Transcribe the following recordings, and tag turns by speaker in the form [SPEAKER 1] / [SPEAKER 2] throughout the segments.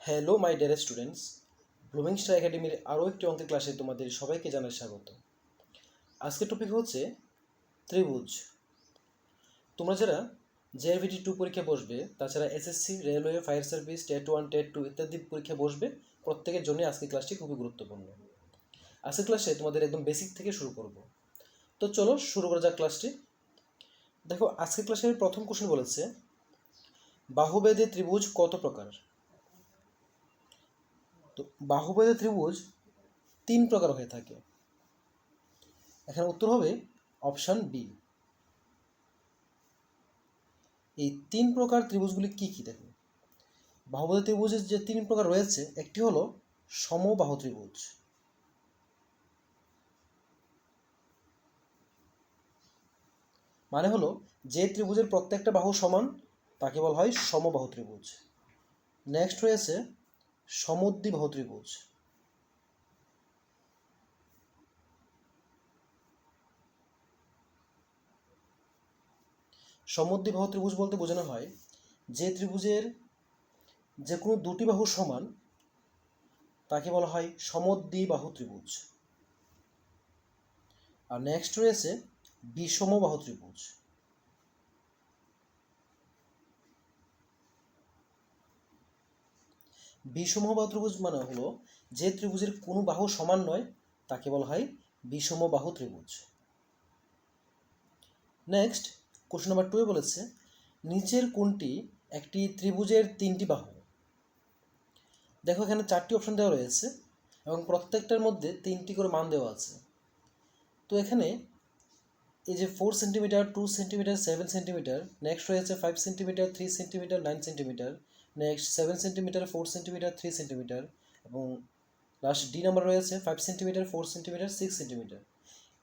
[SPEAKER 1] Hello my dear students, blooming star একাডেমির আরও একটি অঙ্কের ক্লাসে তোমাদের সবাইকে জানাই স্বাগত। আজকের টপিক হচ্ছে ত্রিভুজ। তোমরা যারা জেআরভিটি 2 পরীক্ষা বসবে, তাছাড়া SSC, railway, fire service, TET 1, TET 2 ইত্যাদি পরীক্ষা বসবে, প্রত্যেকের জন্য আজকের ক্লাসটি খুবই গুরুত্বপূর্ণ। আজকের ক্লাসে তোমাদের একদম বেসিক থেকে শুরু করব। তো চলো শুরু করা যাক ক্লাসটি। দেখো, আজকের ক্লাসের প্রথম কোশ্চেন বলেছে, বাহুবেদে ত্রিভুজ কত প্রকার? তো বাহুবেদে ত্রিভুজ 3 প্রকার হয়ে থাকে। এখানে উত্তর হবে অপশান বি। এই 3 প্রকার ত্রিভুজগুলি কি কি? দেখো, বাহুবেদ ত্রিভুজের যে 3 প্রকার রয়েছে, একটি হলো সমবাহু ত্রিভুজ, মানে হলো যে ত্রিভুজের প্রত্যেকটা বাহু সমান তাকে বলা হয় সমবাহু ত্রিভুজ। নেক্সট রয়েছে সমদ্বিবাহু ত্রিভুজ, সমদ্বিবাহু ত্রিভুজ বলতে বোঝানো হয় যে ত্রিভুজের যে কোনো দুটি বাহু সমান তাকে বলা হয় সমদ্বিবাহু ত্রিভুজ। আর নেক্সট রয়েছে বিষমবাহু ত্রিভুজ। বিষমবাহু ত্রিভুজ মানে হলো যে ত্রিভুজের কোনো বাহু সমান নয় তাকে বলা হয় বিষমবাহু ত্রিভুজ। নেক্সট কোশ্চেন নাম্বার 2 বলেছে, নিচের কোনটি একটি ত্রিভুজের 3টি বাহু? দেখো, এখানে 4টি অপশন দেওয়া রয়েছে এবং প্রত্যেকটার মধ্যে 3টি করে মান দেওয়া আছে। তো এখানে এই যে 4 সেন্টিমিটার, 2 সেন্টিমিটার, 7 সেন্টিমিটার, নেক্সট রয়েছে 5 centimetre, 3 centimetre, 9 centimetre, next 7 centimetre, 4 centimetre, 3 centimetre, এবং লাস্ট ডি নাম্বার রয়েছে 5 সেন্টিমিটার, 4 সেন্টিমিটার, 6 সেন্টিমিটার।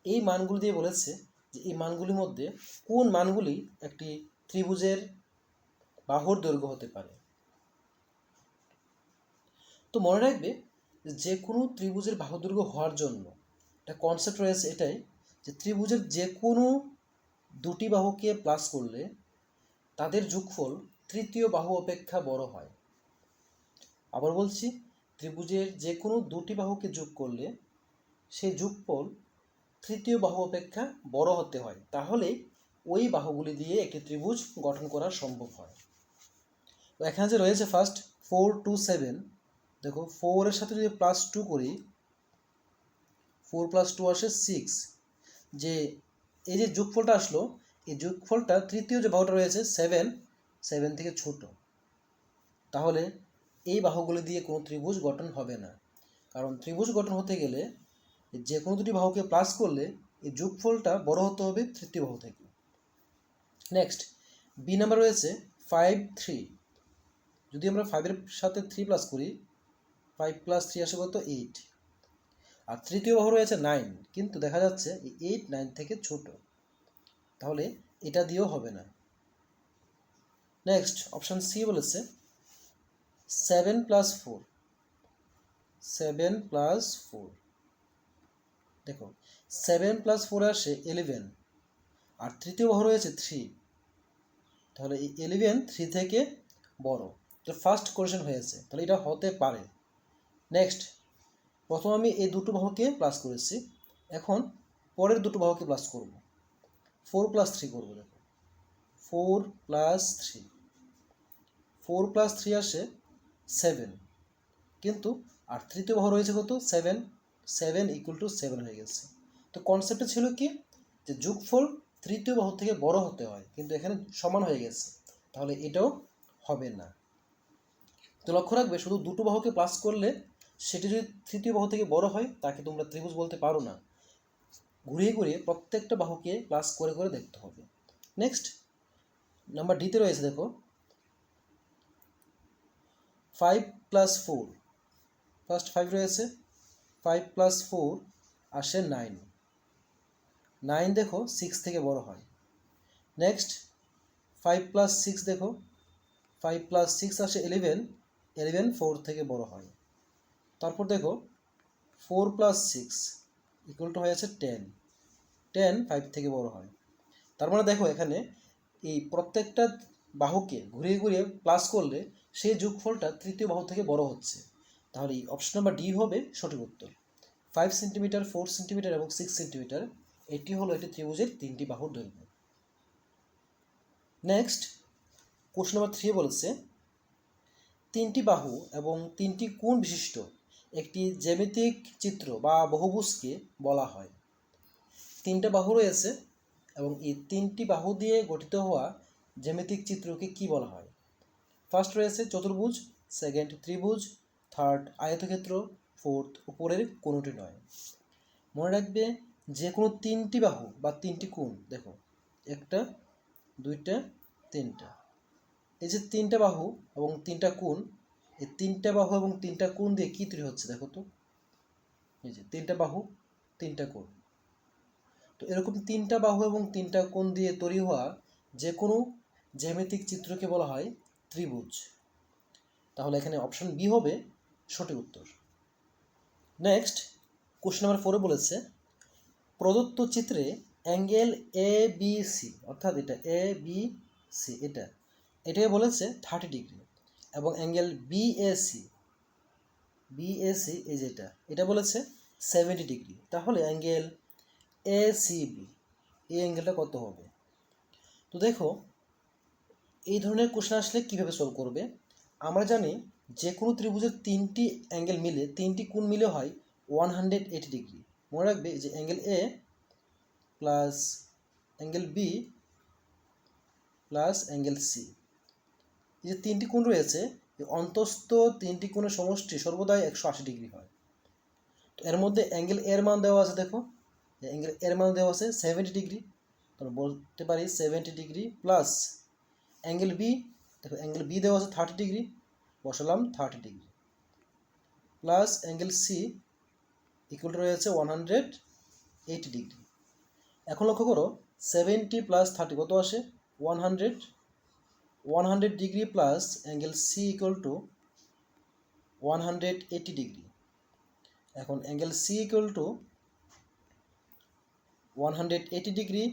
[SPEAKER 1] এই মানগুলি দিয়ে বলেছে যে এই মানগুলির মধ্যে কোন মানগুলি একটি ত্রিভুজের বাহুর দৈর্ঘ্য হতে পারে। তো মনে রাখবে যে কোনো ত্রিভুজের বাহু দৈর্ঘ্য হওয়ার জন্য একটা কনসেপ্ট রয়েছে, এটাই যে ত্রিভুজের যে কোনো দুটি বাহুকে প্লাস করলে তাদের যোগফল তৃতীয় বাহু অপেক্ষা বড় হয়। আবার বলছি, ত্রিভুজের যে কোনো দুটি বাহুকে যোগ করলে সেই যোগফল তৃতীয় বাহু অপেক্ষা বড় হতে হয়, তাহলে ওই বাহুগুলি দিয়ে একটি ত্রিভুজ গঠন করা সম্ভব হয়। তো এখানে যে রয়েছে ফার্স্ট 4, 2, 7, দেখো 4 এর সাথে যদি +2 করি, 4 + 2 আসে 6। যে এই যে যোগফলটা আসলো, এই যোগফলটা তৃতীয় যে বাহুটা রয়েছে 7 থেকে ছোট, তাহলে এই বাহুগুলি দিয়ে কোনো ত্রিভুজ গঠন হবে না। কারণ ত্রিভুজ গঠন হতে গেলে যে কোনো দুটি বাহুকে প্লাস করলে এই যোগফলটা বড় হতে হবে তৃতীয় বাহু থেকে। নেক্সট বি নাম্বার রয়েছে 5, 3। যদি আমরা 5-এর সাথে 3 প্লাস করি, 5 + 3 আসে কত? 8। আর তৃতীয় বাহু রয়েছে 9, কিন্তু দেখা যাচ্ছে এই 8 9 থেকে ছোট, তাহলে এটা দিয়েও হবে না। নেক্সট অপশান সি বলেছে 7 + 4। 7 + 4, দেখো 7 + 4 আসে 11, আর তৃতীয় বাহু রয়েছে 3, তাহলে এই 11 3 থেকে বড়। তো ফার্স্ট কোয়েশ্চেন হয়েছে, তাহলে এটা হতে পারে। নেক্সট, প্রথম আমি এই দুটো বাহুকে প্লাস করেছি, এখন পরের দুটো বাহুকে প্লাস করব। 4 + 3 করবো। দেখো 4 + 3, 4 + 3 আসে 7, কিন্তু আর তৃতীয় বাহু রয়েছে কত? 7, 7 = 7 হয়ে গেছে। তো কনসেপ্টটা ছিল কি, যে যোগফল তৃতীয় বাহু থেকে বড় হতে হয়, কিন্তু এখানে সমান হয়ে গেছে, তাহলে এটাও হবে না। তো লক্ষ্য রাখবে, শুধু দুটো বাহুকে প্লাস করলে সেটি যদি তৃতীয় বাহু থেকে বড় হয় তাকে তোমরা ত্রিভুজ বলতে পারো না। ঘুরিয়ে ঘুরিয়ে প্রত্যেকটা বাহুকে প্লাস করে করে দেখতে হবে। নেক্সট নাম্বার ডিতে রয়েছে, দেখো 5 + 4। ফার্স্ট 5 রয়েছে, 5 + 4 আসে 9। 9 দেখো 6 থেকে বড় হয়। নেক্সট 5 + 6, দেখো 5 + 6 আসে 11, 11 4 থেকে বড় হয়। তারপর দেখো 4 + 6 = হয়েছে 10, 10 5 থেকে বড় হয়। তার মানে দেখো, এখানে এই প্রত্যেকটা বাহুকে ঘুরিয়ে ঘুরিয়ে প্লাস করলে সেই যোগফলটা তৃতীয় বাহু থেকে বড় হচ্ছে। তাহলে এই অপশন নাম্বার ডি হবে সঠিক উত্তর। 5 সেন্টিমিটার, 4 সেন্টিমিটার এবং 6 সেন্টিমিটার, এটি হলো একটি ত্রিভুজের তিনটি বাহুর দৈর্ঘ্য। নেক্সট কোশ্চেন নাম্বার 3 বলেছে তিনটি বাহু এবং তিনটি কোণ বিশিষ্ট একটি জ্যামিতিক চিত্র বা বহুভুজকে বলা হয়। তিনটা বাহু রয়েছে এবং এই তিনটি বাহু দিয়ে গঠিত হওয়া জ্যামিতিক চিত্রকে কি বলা হয়? ফার্স্ট রয়েছে চতুর্ভুজ, সেকেন্ড ত্রিভুজ, থার্ড আয়তক্ষেত্র, ফোর্থ উপরের কোনোটি নয়। মনে রাখবে যে কোনো তিনটি বাহু বা তিনটি কোণ, দেখো একটা, দুইটা, তিনটা, এই যে তিনটা বাহু এবং তিনটা কোণ, এই তিনটা বাহু এবং তিনটা কোণ দিয়ে কী তৈরি হচ্ছে দেখো তো, এই যে তিনটা বাহু তিনটা কোণ। তো এরকম তিনটা বাহু এবং তিনটা কোণ দিয়ে তৈরি হওয়া যে কোনো জ্যামিতিক চিত্রকে বলা হয় ত্রিভুজ। তাহলে এখানে অপশন বি হবে সঠিক উত্তর। নেক্সট কোশ্চেন নাম্বার 4 বলেছে প্রদত্ত চিত্রে অ্যাঙ্গেল এ বি সি, অর্থাৎ এটা এ বি সি, এটাকে বলেছে 30 ডিগ্রি, এবং অ্যাঙ্গেল বিএসি এই যে এটা বলেছে 70 ডিগ্রি। তাহলে অ্যাঙ্গেল এসিবি, এই অ্যাঙ্গেলটা কত হবে? তো দেখো এই ধরনের কোশ্চেন আসলে কীভাবে সলভ করবে? আমরা জানি যে কোনো ত্রিভুজের তিনটি অ্যাঙ্গেল মিলে, তিনটি কোণ মিলে হয় 180 ডিগ্রি। মনে রাখবে যে angle A plus angle B plus angle C, এই যে তিনটি কোণ রয়েছে, অন্তস্থ তিনটি কোণের সমষ্টি সর্বদাই 180 ডিগ্রি হয়। তো এর মধ্যে অ্যাঙ্গেল এর মান দেওয়া আছে, দেখো অ্যাঙ্গেল এর মান দেওয়া আছে 70 ডিগ্রি, তাহলে বলতে পারি 70 ডিগ্রি প্লাস অ্যাঙ্গেল বি, দেখো অ্যাঙ্গেল বি দেওয়া আছে 30 ডিগ্রি, বসালাম 30 degree, plus angle C equal রয়েছে 180 ডিগ্রি। এখন লক্ষ্য করো 70 প্লাস 30 কত আসে? 100 degree plus angle C equal to 180 degree. এখন angle C equal to 180 degree,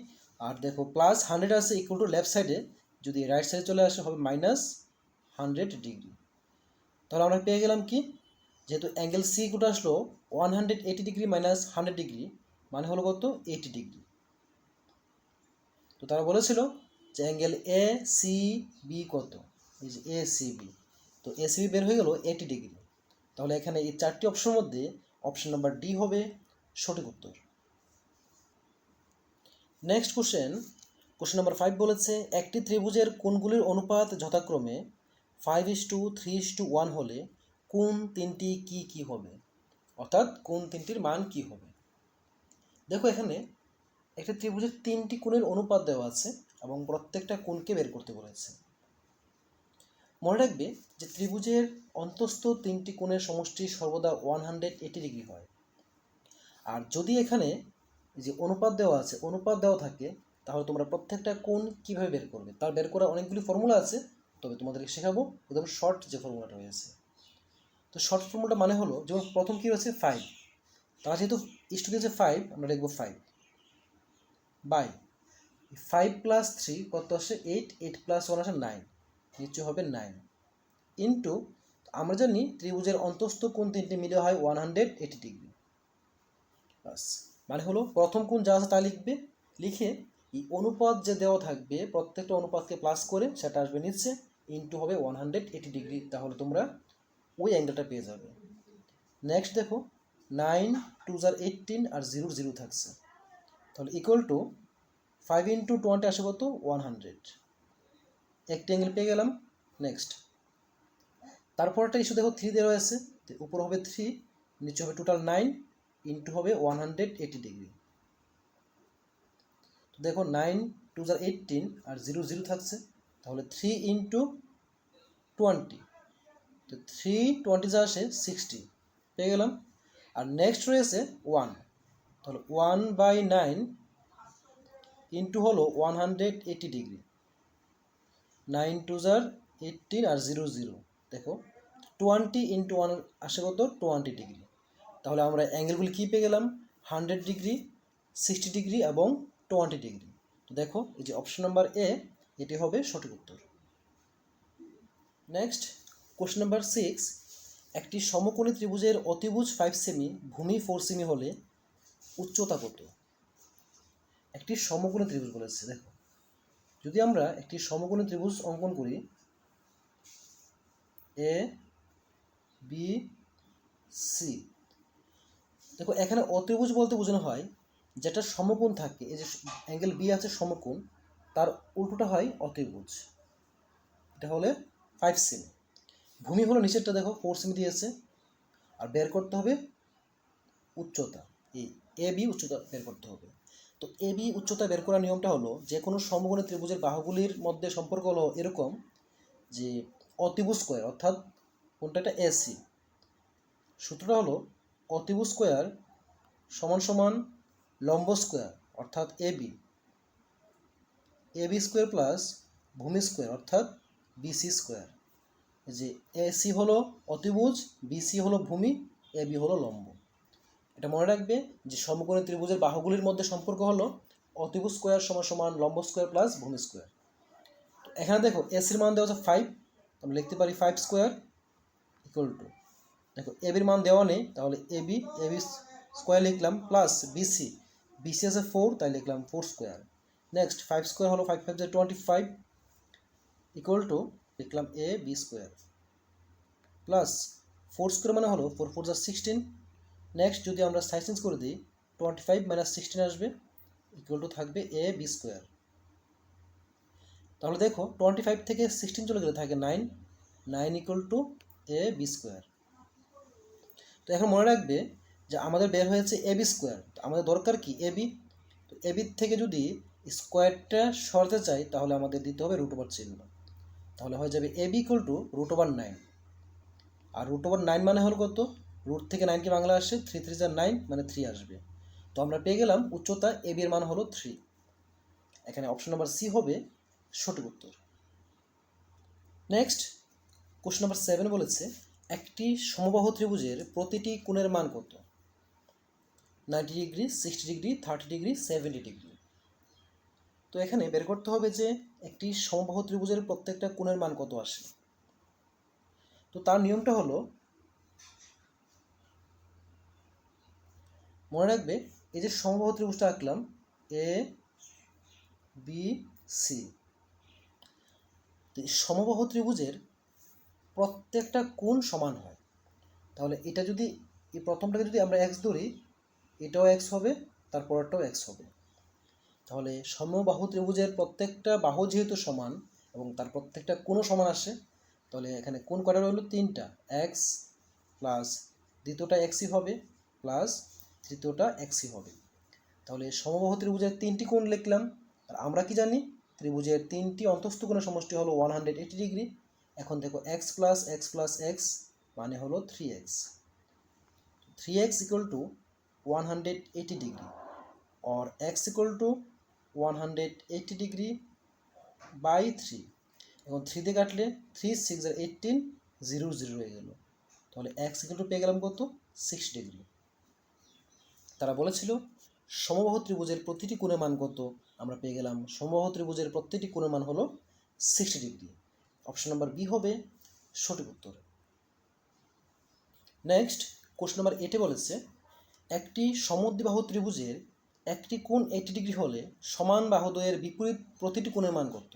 [SPEAKER 1] আর দেখো প্লাস 100 আছে ইকুয়াল টু লেফট সাইডে, যদি রাইট সাইডে চলে আসে হবে -100 ডিগ্রি। তাহলে আমরা পেয়ে গেলাম কি, যেহেতু অ্যাঙ্গেল সি ইকুয়াল আসলো 180 ডিগ্রি মাইনাস 100 ডিগ্রি, মানে হলো কত? 80 ডিগ্রি। তো তারা বলেছিল যে অ্যাঙ্গেল এ সি বি কত, এই যে এ সি বি, তো এ সি বি বের হয়ে গেল 80 ডিগ্রি। তাহলে এখানে এই চারটি অপশনের মধ্যে অপশন নাম্বার ডি হবে সঠিক উত্তর। নেক্সট কোশ্চেন নাম্বার 5 বলেছে একটি ত্রিভুজের কোণগুলির অনুপাত যথাক্রমে 5:3:1 হলে কোণ তিনটি কি হবে? অর্থাৎ কোণ তিনটির মান কি হবে? দেখো এখানে একটা ত্রিভুজের তিনটি কোণের অনুপাত দেওয়া আছে এবং প্রত্যেকটা কোণকে বের করতে বলেছে। মনে রাখবে যে ত্রিভুজের অন্তস্থ তিনটি কোণের সমষ্টি সর্বদা 180 ডিগ্রি হয়। আর যদি এখানে যে অনুপাত দেওয়া আছে, অনুপাত দেওয়া থাকে, তাহলে তোমরা প্রত্যেকটা কোণ কীভাবে বের করবে তার বের করা অনেকগুলি ফর্মুলা আছে, তবে তোমাদেরকে শেখাবো একদম শর্ট যে ফর্মুলাটা রয়েছে। তো শর্ট ফর্মুলাটা মানে হলো, যেমন প্রথম কী রয়েছে 5, তারা যেহেতু স্টুডেন্ট দিয়েছে 5, আমরা লিখবো 5 বাই 5 প্লাস 3 কত আসে 8, 8 প্লাস 1 আসে 9, নিশ্চয় হবে 9 ইন্টু, আমরা জানি ত্রিভুজের অন্তস্থ কোণ তিনটি মিলে হয় 180 ডিগ্রি, বাস মানে হলো প্রথম কোণ যা আছে তা লিখবে, লিখে এই অনুপাত যে দেওয়া থাকবে প্রত্যেকটা অনুপাতকে প্লাস করে সেটা আসবে নিচে, ইন্টু হবে 180 ডিগ্রি, তাহলে তোমরা ওই অ্যাঙ্গেলটা পেয়ে যাবে। নেক্সট দেখো 9 2 * 18 আর 0 0 থাকছে, তাহলে ইকুয়াল টু 5 × 20 আসে কত? 100, একটি অ্যাঙ্গেল পেয়ে গেলাম। নেক্সট তারপরটা ইস্যু দেখো 3 দেওয়া রয়েছে, উপর হবে 3, নিচে হবে টোটাল 9, ইন্টু হবে 180 ডিগ্রি। তো দেখো 9 2 * 18 আর 0 0 থাকছে, তাহলে 3 × 20, তো 3 20 যা আসে 60 পেয়ে গেলাম। আর নেক্সট রয়েছে 1, তাহলে 1/9 ইন্টু হলো 180 ডিগ্রি, 9 2 * 18 আর 0 0, দেখো 20 × 1 আসে কত? 20 ডিগ্রি। তাহলে আমরা অ্যাঙ্গেলগুলি কী পেয়ে গেলাম? 100 ডিগ্রি, 60 ডিগ্রি এবং 20 ডিগ্রি। তো দেখো এই যে অপশন নাম্বার এ, এটি হবে সঠিক উত্তর। নেক্সট কোশ্চেন নাম্বার 6, একটি সমকোণী ত্রিভুজের অতিভুজ 5 সেমি, ভূমি 4 সেমি হলে উচ্চতা কত? একটি সমকোণী ত্রিভুজ বলেছে। দেখো, যদি আমরা একটি সমকোণী ত্রিভুজ অঙ্কন করি, এ বি সি, দেখো এখানে অতিভুজ বলতে বোঝানো হয় যেটা সমকোণ থাকে। এই যে অ্যাঙ্গেল বি আছে সমকোণ, তার উল্টোটা হয় অতিভুজ। এটা হলে 5 সেমি। ভূমি হলো নিচেরটা, দেখো 4 সেমি দিয়েছে। আর বের করতে হবে উচ্চতা, এই এ বি উচ্চতা বের করতে হবে। তো এ বি উচ্চতা বের করার নিয়মটা হলো, যে কোনো সমকোণী ত্রিভুজের বাহুগুলির মধ্যে সম্পর্ক হলো এরকম যে অতিভুজ স্কোয়ার, অর্থাৎ কোনটা একটা এসি। সূত্রটা হলো অতিভুজ স্কোয়ার সমান সমান লম্ব স্কোয়ার অর্থাৎ এবি স্কোয়ার প্লাস ভূমি স্কোয়ার অর্থাৎ বিসি স্কোয়ার। যে এসি হলো অতিভুজ, বিসি হলো ভূমি, এবি হলো লম্ব। এটা মনে রাখবে যে সমকোণী ত্রিভুজের বাহুগুলির মধ্যে সম্পর্ক হলো অতিভুজ স্কোয়ার সমান সমান লম্ব স্কোয়ার প্লাস ভূমি স্কোয়ার। এখানে দেখো এসির মান দেওয়া আছে 5, আমরা লিখতে পারি 5 স্কোয়ার ইকুয়াল টু, দেখো এবির মান দেওয়া নেই, তাহলে এবি স্কোয়ার লিখলাম প্লাস বিসি আছে 4, তাই লিখলাম 4 স্কোয়ার। নেক্সট 5 স্কোয়ার হলো 5 5 25 ইকুয়াল টু লিখলাম এ বি স্কোয়ার প্লাস 4 স্কোয়ার মানে হলো 4 4 16। নেক্সট যদি আমরা সাইড চেঞ্জ করে দিই, 25 মাইনাস 16 আসবে, ইকুয়াল টু থাকবে এ বি স্কোয়ার। তাহলে দেখো 25 থেকে 16 চলে গেলে থাকে 9 equal to A B square. তো এখন মনে রাখবে যে আমাদের বের হয়েছে এ বি স্কোয়ার, আমাদের দরকার কি এ বি। তো এ বি থেকে যদি স্কোয়ারটা সরাতে চাই তাহলে আমাদের দিতে হবে রুট ওভার চিহ্ন। তাহলে হয়ে যাবে A B equal to root over 9। আর রুট ওভার 9 মানে হলো কত? রুট থেকে 9কে বাংলা আসে 3 3 9 মানে 3 আসবে। তো আমরা পেয়ে গেলাম উচ্চতা এ বি এর মান হলো 3। এখানে অপশন নাম্বার সি হবে সঠিক উত্তর। নেক্সট কোশ্চেন নাম্বার 7 বলেছে, একটি সমবাহু ত্রিভুজের প্রতিটি কোণের মান কত? 90 ডিগ্রি, 60 ডিগ্রি, 30 ডিগ্রি, 70 ডিগ্রি। তো এখানে বের করতে হবে যে একটি সমবাহু ত্রিভুজের প্রত্যেকটা কোণের মান কত আসে। তো তার নিয়মটা হলো, মনে রাখবে এই যে সমবাহু ত্রিভুজটা আঁকলাম এ বি সি, সমবাহু ত্রিভুজের প্রত্যেকটা কোণ সমান হয়। তাহলে এটা যদি এই প্রথমটাকে যদি আমরা এক্স ধরি, এটাও এক্স হবে, তারপরটাও এক্স হবে। তাহলে সমবাহু ত্রিভুজের প্রত্যেকটা বাহু যেহেতু সমান এবং তার প্রত্যেকটা কোণও সমান আসে, তাহলে এখানে কোণ কয়টা রইল? 3টা। এক্স প্লাস দ্বিতীয়টা এক্সই হবে প্লাস তৃতীয়টা এক্সই হবে। তাহলে সমবাহু ত্রিভুজের 3টি কোণ লিখলাম। আর আমরা কি জানি? ত্রিভুজের 3টি অন্তস্থ কোণের সমষ্টি হলো 180 ডিগ্রি। এখন দেখো এক্স প্লাস এক্স মানে হলো 3x। 3x equal to 180 degree और x equal to 180 degree by 3। এখন 3 দিয়ে কাটলে 3 6 আর 18 0 0 হয়ে গেল। তাহলে x ইকুয়াল টু পেয়ে গেলাম কত? 6 ডিগ্রি। তারা বলেছিল সমবাহু ত্রিভুজের প্রতিটি কোণের মান কত? আমরা পেয়ে গেলাম সমবাহু ত্রিভুজের প্রতিটি কোণের মান হলো 60 ডিগ্রি। অপশন নাম্বার বি হবে সঠিক উত্তর। নেক্সট কোশ্চেন নাম্বার 8 বলেছে, একটি সমদ্বিবাহু ত্রিভুজের একটি কোণ 80 ডিগ্রি হলে সমান বাহুদ্বয়ের বিপরীত প্রতিটি কোণের মান কত?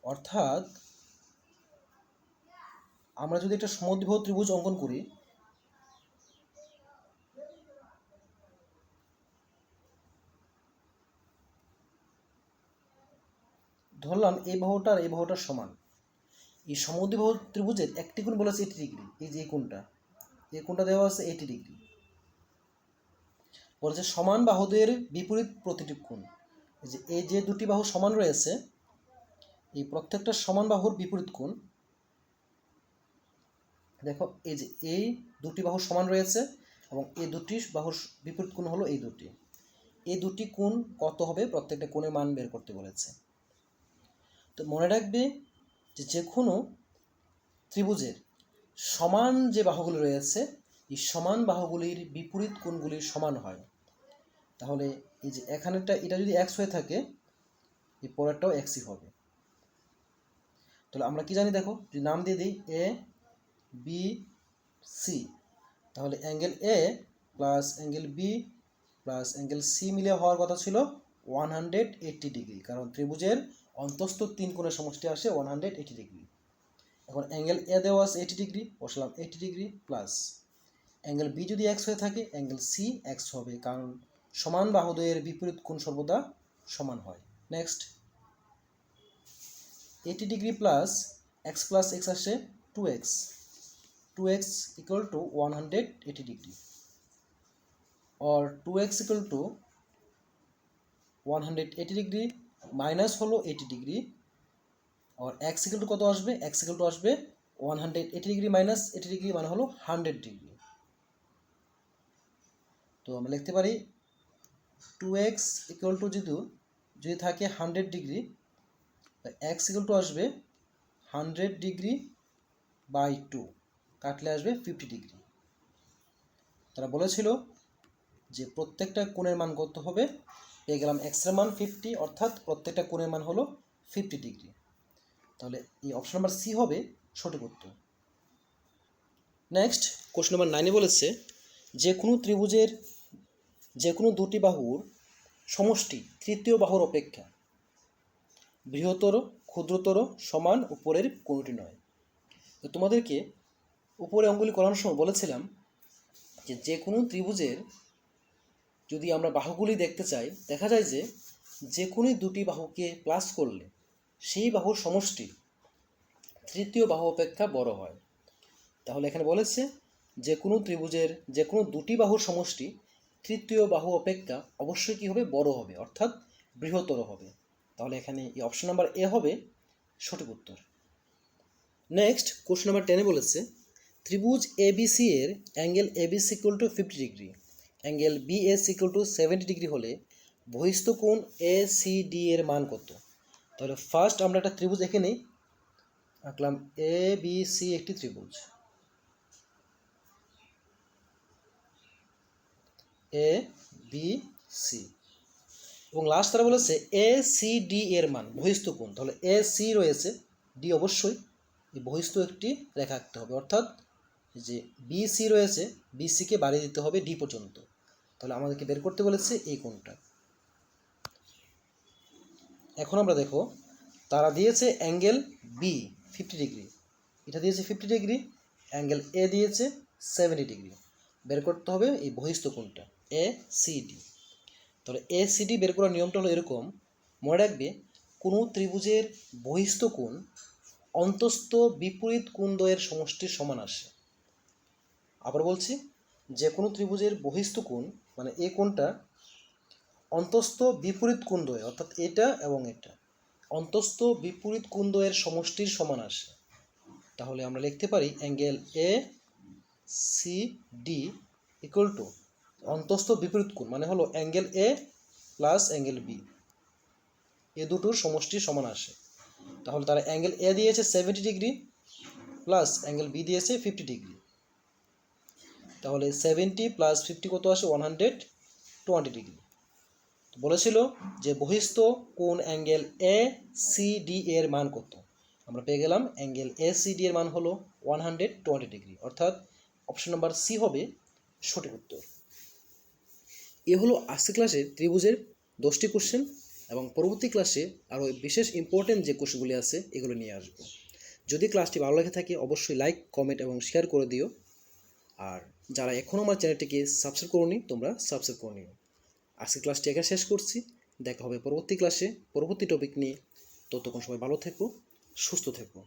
[SPEAKER 1] অর্থাৎ আমরা যদি একটা সমদ্বিবাহু ত্রিভুজ অঙ্কন করি, ধরলাম এই বাহুটা আর এই বাহুটার সমান। এই সমদ্বিবাহু ত্রিভুজের একটি কোণ বলেছে 80 ডিগ্রি, এই যে এই কোণটা দেওয়া আছে 80 ডিগ্রি। বলেছে সমান বাহুদের বিপরীত প্রতিটি কোণ। এই যে দুটি বাহু সমান রয়েছে, এই প্রত্যেকটা সমান বাহুর বিপরীত কোণ, দেখো এই যে এই দুটি বাহু সমান রয়েছে এবং এই দুটি বাহুর বিপরীত কোণ হলো এই দুটি কোণ কত হবে? প্রত্যেকটা কোণের মান বের করতে বলেছে। তো মনে রাখবে যে কোনো ত্রিভুজের সমান যে বাহুগুলি রয়েছে, এই সমান বাহুগুলির বিপরীত কোণগুলি সমান হয়। তাহলে এই যে এখানেরটা এটা যদি এক্স হয়ে থাকে, এই পরেরটাও এক্সই হবে। তাহলে আমরা কি জানি? দেখো যদি নাম দিয়ে দিই এ বি সি, তাহলে angle A plus angle B plus angle C মিলে হওয়ার কথা ছিল 180 ডিগ্রি, কারণ ত্রিভুজের অন্তস্থ তিন কোণের সমষ্টি আসে 180 ডিগ্রি। এখন অ্যাঙ্গেল এ দেওয়া আছে 80 ডিগ্রি, বসালাম 80 ডিগ্রি প্লাস অ্যাঙ্গেল বি যদি এক্স হয়ে থাকে অ্যাঙ্গেল সি এক্স হবে, কারণ সমান বাহুদ্বয়ের বিপরীত কোণ সর্বদা সমান হয়। নেক্সট 80 ডিগ্রি প্লাস এক্স আসে 2x equal to 180 degree or 2x equal to 180 degree minus হলো 80 ডিগ্রি, আর x equal to কত আসবে, x equal to আসবে 180 ডিগ্রি মাইনাস 80 ডিগ্রি মানে হলো 100 ডিগ্রি। তো আমরা লিখতে পারি 2x equal to যদি থাকে 100 ডিগ্রি, x equal to আসবে 100 ডিগ্রি বাই 2, কাটলে আসবে 50 ডিগ্রি। তারা বলেছিল যে প্রত্যেকটা কোণের মান কত হবে, পেয়ে গেলাম x এর মান 50, অর্থাৎ প্রত্যেকটা কোণের মান হলো 50 ডিগ্রি। তাহলে এই অপশন নাম্বার সি হবে সঠিক উত্তর। নেক্সট কোশ্চেন নাম্বার 9 বলেছে যে কোনো ত্রিভুজের যে কোনো দুটি বাহুর সমষ্টি তৃতীয় বাহুর অপেক্ষা বৃহত্তর, ক্ষুদ্রতর, সমান উপরের কোনটি নয়। তো তোমাদেরকে উপরে অঙ্গুলি করানোর সময় বলেছিলাম যে কোনো ত্রিভুজের যদি আমরা বাহুগুলি দেখতে চাই, দেখা যায় যে কোনো দুটি বাহুকে প্লাস করলে সেই বাহুর সমষ্টি তৃতীয় বাহু অপেক্ষা বড় হয়। তাহলে এখানে বলেছে যে কোনো ত্রিভুজের যে কোনো দুটি বাহুর সমষ্টি তৃতীয় বাহু অপেক্ষা অবশ্যই কী হবে, বড় হবে, অর্থাৎ বৃহত্তর হবে। তাহলে এখানে এই অপশন নাম্বার এ হবে সঠিক উত্তর। নেক্সট কোশ্চেন নাম্বার 10 বলেছে ত্রিভুজ এবিসি এর angle ABC equal to 50 degree, angle BS equal to 70 degree হলে বহিস্থ কোণ এসিডি এর মান কত। তাহলে ফার্স্ট আমরা একটা ত্রিভুজ এঁকে নিই, আঁকলাম এ বি সি, একটি ত্রিভুজ এ বি সি, এবং লাস্ট তারা বলেছে এ সি ডি এর মান বহিস্থ কোণ। তাহলে এ সি রয়েছে, ডি অবশ্যই এই বহিস্থ একটি রেখা আঁকতে হবে, অর্থাৎ যে বি সি রয়েছে বিসিকে বাড়িয়ে দিতে হবে ডি পর্যন্ত। তাহলে আমাদেরকে বের করতে বলেছে এই কোণটা। এখন আমরা দেখো তারা দিয়েছে অ্যাঙ্গেল বি 50 ডিগ্রি, এটা দিয়েছে 50 ডিগ্রি, অ্যাঙ্গেল এ দিয়েছে 70 ডিগ্রি। বের করতে হবে এই বহিস্থ কোণটা এ সি ডি। তাহলে এ সি ডি বের করার নিয়মটা হলো এরকম, মনে রাখবে কোনো ত্রিভুজের বহিস্থ কোণ অন্তস্থ বিপরীত কোণদ্বয়ের সমষ্টির সমান আসে। আবার বলছি, যে কোনো ত্রিভুজের বহিস্থ কোণ মানে এই কোণটা অন্তস্থ বিপরীত কোণদ্বয়, অর্থাৎ এটা এবং এটা অন্তস্থ বিপরীত কোণদ্বয়ের সমষ্টির সমান আসে। তাহলে আমরা লিখতে পারি angle A C D equal to অন্তস্থ বিপরীত কোণ মানে হলো angle A plus angle B, এ দুটোর সমষ্টির সমান আসে। তাহলে তারা অ্যাঙ্গেল এ দিয়েছে 70 ডিগ্রি প্লাস অ্যাঙ্গেল বি দিয়েছে 50 ডিগ্রি। তাহলে 70 প্লাস 50 কত আসে, 120 ডিগ্রি। বলেছিল যে বহিস্থ কোণ অ্যাঙ্গেল এ সি ডি এর মান কত, আমরা পেয়ে গেলাম অ্যাঙ্গেল এ সি ডি এর মান হলো 120 ডিগ্রি, অর্থাৎ অপশন নাম্বার সি হবে সঠিক উত্তর। এ হলো আজকের ক্লাসে ত্রিভুজের 10টি কোশ্চেন, এবং পরবর্তী ক্লাসে আরও বিশেষ ইম্পর্টেন্ট যে কোশ্চেনগুলি আছে এগুলো নিয়ে আসবো। যদি ক্লাসটি ভালো লেগে থাকে অবশ্যই লাইক, কমেন্ট এবং শেয়ার করে দিও। আর যারা এখনও আমার চ্যানেলটিকে সাবস্ক্রাইব করোনি তোমরা সাবস্ক্রাইব করে নিও। আজকের ক্লাসটি একা শেষ করছি, দেখা হবে পরবর্তী ক্লাসে পরবর্তী টপিক নিয়ে। ততক্ষণ সবাই ভালো থেকো, সুস্থ থেকো।